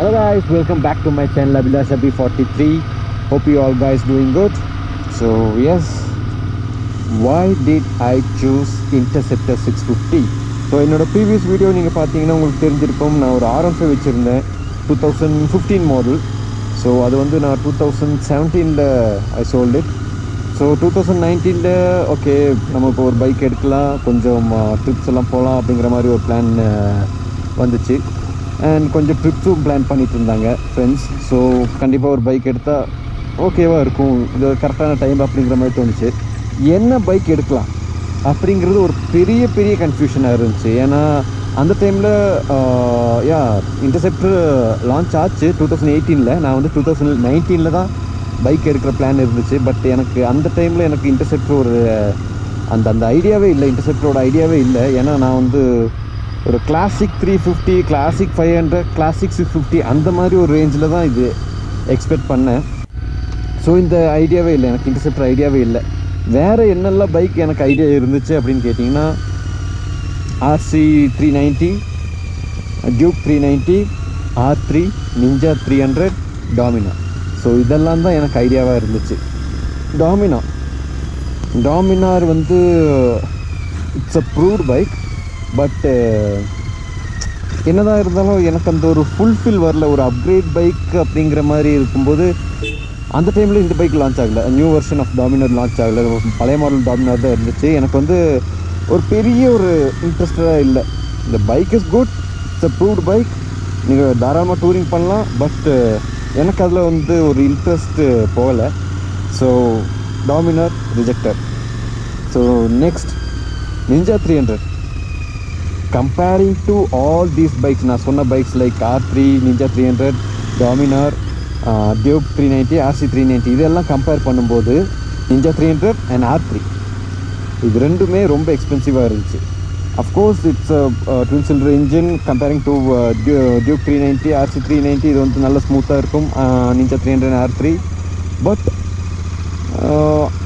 Hello guys, welcome back to my channel Abhilashabi43. Hope you all guys doing good. So yes, why did I choose Interceptor 650? So என்னோட previous video நீங்கள் பார்த்தீங்கன்னா உங்களுக்கு தெரிஞ்சிருக்கும். நான் ஒரு R15 வச்சிருந்தேன் 2015 model. So அது வந்து நான் 2017 I sold it. So 2019 okay நம்ம இப்போ ஒரு பைக் எடுக்கலாம், கொஞ்சம் ட்ரிப்ஸ் எல்லாம் போகலாம் அப்படிங்கிற மாதிரி ஒரு பிளான் வந்துச்சு. அண்ட் கொஞ்சம் ட்ரிப்ஸும் பிளான் பண்ணிட்டு இருந்தாங்க ஃப்ரெண்ட்ஸ். ஸோ கண்டிப்பாக ஒரு பைக் எடுத்தால் ஓகேவாக இருக்கும், இது கரெக்டான டைம் அப்படிங்கிற மாதிரி தோணுச்சு. என்ன பைக் எடுக்கலாம் அப்படிங்கிறது ஒரு பெரிய பெரிய கன்ஃபியூஷனாக இருந்துச்சு. ஏன்னா அந்த டைமில் இன்டர்செப்டர் லான்ச் ஆச்சு 2018. நான் வந்து 2019 தான் பைக் எடுக்கிற பிளான் இருந்துச்சு. பட் எனக்கு அந்த டைமில் எனக்கு இன்டர்செப்டர் ஒரு அந்த ஐடியாவே இல்லை, இன்டர்செப்டரோட ஐடியாவே இல்லை. ஏன்னா நான் வந்து ஒரு கிளாசிக் 350, கிளாசிக் 500, கிளாசிக் 650 அந்த மாதிரி ஒரு ரேஞ்சில் தான் இது எக்ஸ்பெக்ட் பண்ணேன். ஸோ இந்த ஐடியாவே இல்லை, எனக்கு இன்டர்செப்டர் ஐடியாவே இல்லை. வேறு என்னெல்லாம் பைக் எனக்கு ஐடியா இருந்துச்சு அப்படின்னு கேட்டிங்கன்னா RC 390, Duke 390, R3, ninja 300, Dominar. So இதெல்லாம் தான் எனக்கு ஐடியாவாக இருந்துச்சு. டாமினார் வந்து it's a proved bike. But என்னதான் இருந்தாலும் எனக்கு அந்த ஒரு ஃபுல்ஃபில் வரல. ஒரு அப்கிரேட் பைக் அப்படிங்கிற மாதிரி இருக்கும்போது அந்த டைமில் இந்த பைக் லான்ச் ஆகலை, new version of Dominar launch ஆகலை, பழைய மாடல் டாமினார் தான் இருந்துச்சு. எனக்கு வந்து ஒரு பெரிய ஒரு இன்ட்ரெஸ்டடாக இல்லை. இந்த bike is good, it's a proved bike, நீங்கள் தாராளமாக டூரிங் பண்ணலாம். பட் எனக்கு அதில் வந்து ஒரு இன்ட்ரெஸ்ட்டு போகலை. So Dominar rejected. So next ninja 300. Comparing to all these bikes, நான் சொன்ன bikes like R3, ninja 300, Dominar, Duke 390, RC 390 இதெல்லாம் கம்பேர் பண்ணும்போது நிஞ்சா 300 அண்ட் R3 இது ரெண்டுமே ரொம்ப எக்ஸ்பென்சிவாக இருந்துச்சு. Of course it's twin cylinder engine. Comparing to Duke 390, RC 390 இது வந்து நல்ல ஸ்மூத்தாக இருக்கும், நிஞ்சா 300 R3. பட்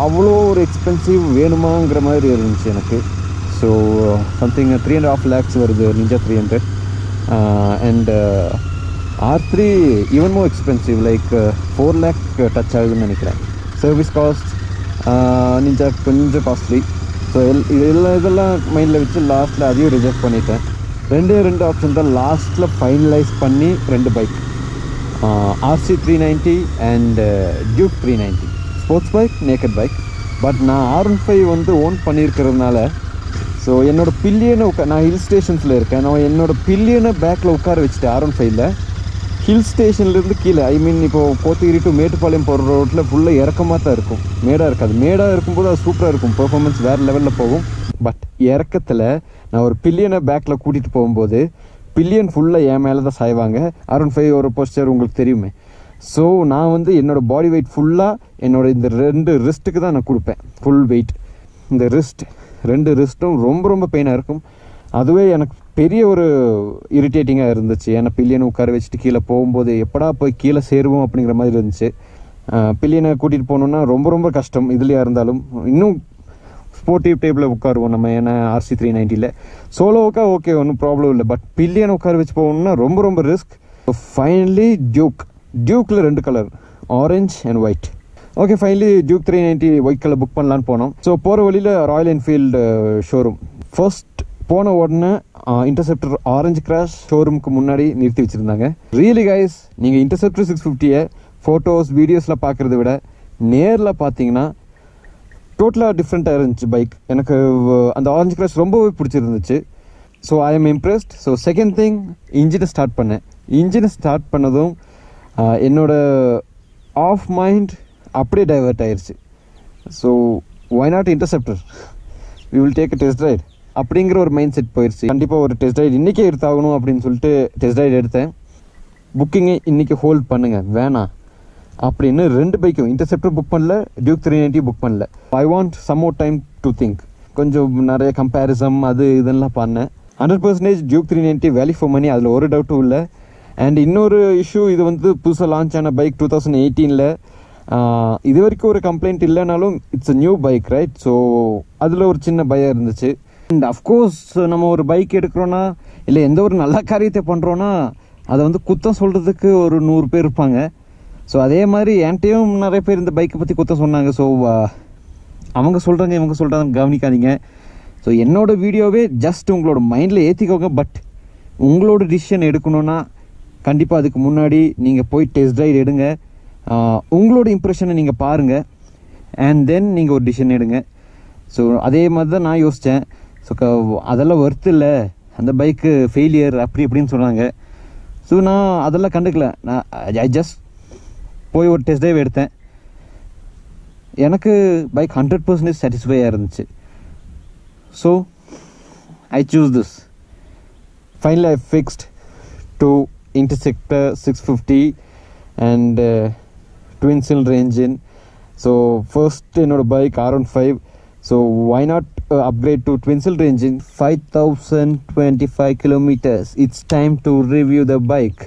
அவ்வளோ ஒரு எக்ஸ்பென்சிவ் வேணுமாங்கிற மாதிரி இருந்துச்சு எனக்கு. ஸோ சம்திங் 3.5 lakhs வருது ninja 300. And R3 even more expensive, like 4 lakh touch ஆகுதுன்னு நினைக்கிறேன். சர்வீஸ் காஸ்ட் நிஞ்சா கொஞ்சம் காஸ்ட்லி. ஸோ இதெல்லாம் மைண்டில் வச்சு லாஸ்ட்டில் அதையும் ரிஜெக்ட் பண்ணிட்டேன். ரெண்டு ஆப்ஷன் தான் லாஸ்ட்டில் ஃபைனலைஸ் பண்ணி 2 bike, RC 390 and Duke 390. Sports bike, naked bike. But நான் R15 வந்து ஓன் பண்ணியிருக்கிறதுனால ஸோ என்னோடய பில்லியனை நான் ஹில் ஸ்டேஷன்ஸில் இருக்கேன். நான் என்னோடய பில்லியனை பேக்கில் உட்கார வச்சுட்டேன். R15ல் ஹில் ஸ்டேஷன்லேருந்து கீழே, ஐ மீன் இப்போது கோத்தகிரி டு மேட்டுப்பாளையம் போகிற ரோட்டில் ஃபுல்லாக இறக்கமாக தான் இருக்கும், மேடாக இருக்காது. மேடாக இருக்கும்போது அது சூப்பராக இருக்கும், பெர்ஃபார்மன்ஸ் வேறு லெவலில் போகும். பட் இறக்கத்தில் நான் ஒரு பில்லியனை பேக்கில் கூட்டிகிட்டு போகும்போது பில்லியன் ஃபுல்லாக என் மேலே தான் சாய்வாங்க. R15 ஒரு போஸ்டர் உங்களுக்கு தெரியுமே. ஸோ நான் வந்து என்னோடய பாடி வெயிட் ஃபுல்லாக என்னோடய இந்த 2 ரிஸ்ட்டுக்கு தான் நான் கொடுப்பேன் ஃபுல் வெயிட். இந்த ரிஸ்ட் 2 ரிஸ்ட்டும் ரொம்ப பெயினாக இருக்கும். அதுவே எனக்கு பெரிய ஒரு இரிட்டேட்டிங்காக இருந்துச்சு. ஏன்னா பில்லியனை உட்கார வச்சுட்டு கீழே போகும்போது எப்படா போய் கீழே சேருவோம் அப்படிங்கிற மாதிரி இருந்துச்சு. பில்லியனை கூட்டிகிட்டு போகணுன்னா ரொம்ப கஷ்டம். இதுலையாக இருந்தாலும் இன்னும் ஸ்போர்ட்டிவ் டேபிளில் உட்காருவோம் நம்ம. ஏன்னா RC 390ல் சோலோவுக்கா ஓகே, ஒன்றும் ப்ராப்ளம் இல்லை. பட் பில்லியனை உட்கார வச்சு போகணுன்னா ரொம்ப ரிஸ்க். ஃபைனலி டியூக்கில் 2 colour, orange and white. Okay, finally Duke 390 white colour book பண்ணலான்னு போனோம். ஸோ போகிற வழியில் ராயல் என்ஃபீல்டு ஷோரூம் ஃபர்ஸ்ட் போன உடனே இன்டர்செப்டர் ஆரஞ்சு கிராஷ் ஷோரூமுக்கு முன்னாடி நிறுத்தி வச்சுருந்தாங்க. ரியலி கைஸ், நீங்கள் இன்டர்செப்டர் 650 ஃபோட்டோஸ் வீடியோஸில் பார்க்குறத விட நேரில் பார்த்தீங்கன்னா டோட்டலாக டிஃப்ரெண்ட்டாக இருந்துச்சு பைக். எனக்கு அந்த ஆரஞ்சு கிராஷ் ரொம்பவே பிடிச்சிருந்துச்சு. So I am impressed. So second thing, இன்ஜினை ஸ்டார்ட் பண்ணதும் என்னோடய ஆஃப் மைண்ட் அப்படியே டைவர்ட் ஆயிடுச்சு. So why not Interceptor, we will take a test ride அப்படிங்கிற ஒரு மைண்ட் செட் போயிடுச்சு. கண்டிப்பாக ஒரு டெஸ்ட் ரைட் இன்றைக்கே எடுத்தாகணும் அப்படின்னு சொல்லிட்டு டெஸ்ட் ரைட் எடுத்தேன். புக்கிங்கை இன்றைக்கி ஹோல்ட் பண்ணுங்கள் வேணாம் அப்படின்னு 2 பைக்கும், இன்டர்செப்டர் புக் பண்ணல, டியூக் 390 புக் பண்ணல. I want some more time to think. கொஞ்சம் நிறைய கம்பேரிசம் அது இதெல்லாம் பண்ணேன். 100% டியூக் 390 வேல்யூ ஃபார் மணி, அதில் ஒரு டவுட்டும் இல்லை. அண்ட் இன்னொரு இஷ்யூ, இது வந்து புதுசாக லான்ச் ஆன பைக் 2018ல். இது வரைக்கும் ஒரு கம்ப்ளைண்ட் இல்லைனாலும் it's a new bike ride. So அதில் ஒரு சின்ன பயம் இருந்துச்சு. அண்ட் அஃப்கோர்ஸ் நம்ம ஒரு பைக் எடுக்கிறோன்னா இல்லை எந்த ஒரு நல்ல காரியத்தை பண்ணுறோன்னா அதை வந்து குத்தம் சொல்கிறதுக்கு ஒரு 100 பேர் இருப்பாங்க. ஸோ அதே மாதிரி என்கிட்டையும் நிறைய பேர் இந்த பைக்கை பற்றி குத்தம் சொன்னாங்க. ஸோ அவங்க சொல்கிறாங்க இவங்க சொல்கிறாங்க கவனிக்காதீங்க. ஸோ என்னோடய வீடியோவே ஜஸ்ட் உங்களோட மைண்டில் ஏற்றிக்கோங்க. பட் உங்களோட டிசிஷன் எடுக்கணுன்னா கண்டிப்பாக அதுக்கு முன்னாடி நீங்கள் போய் டெஸ்ட் ரைட் எடுங்க. உங்களோட இம்ப்ரெஷனை நீங்கள் பாருங்கள். அண்ட் தென் நீங்கள் ஒரு டிசிஷன் எடுங்க. ஸோ அதே மாதிரி தான் நான் யோசித்தேன். ஸோ அதெல்லாம் ஒர்த்து இல்லை, அந்த பைக்கு ஃபெயிலியர் அப்படி இப்படின்னு சொன்னாங்க. ஸோ நான் அதெல்லாம் கண்டுக்கல. நான் ஐ ஜஸ்ட் போய் ஒரு டெஸ்ட் ட்ரைவ் எடுத்தேன். எனக்கு பைக் 100% சாட்டிஸ்ஃபையாக இருந்துச்சு. So I choose this. Finally I fixed to Interceptor 650 and twin cylinder engine. So first என்னோட bike R15. So why not upgrade to twin cylinder engine? 5025 kilometers. It's time to review the bike.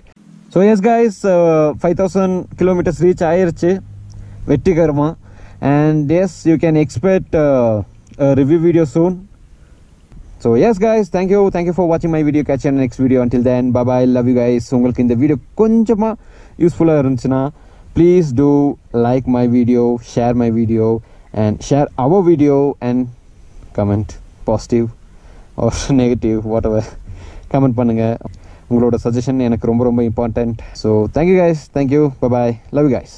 So yes guys, 5000 kilometers reach ஆயிருச்சு வெற்றிகரமா. And yes, you can expect a review video soon. So yes guys, thank you for watching my video. Catch you in the next video. Until then, bye bye, love you guys. உங்களுக்கு இந்த video கொஞ்சமா யூஸ்ஃபுல்லாக இருந்துச்சுன்னா please do like my video, share my video and share our video and comment positive or negative whatever. Comment பண்ணுங்க. உங்களோட suggestion எனக்கு ரொம்ப ரொம்ப important. So thank you guys, thank you, bye bye, love you guys.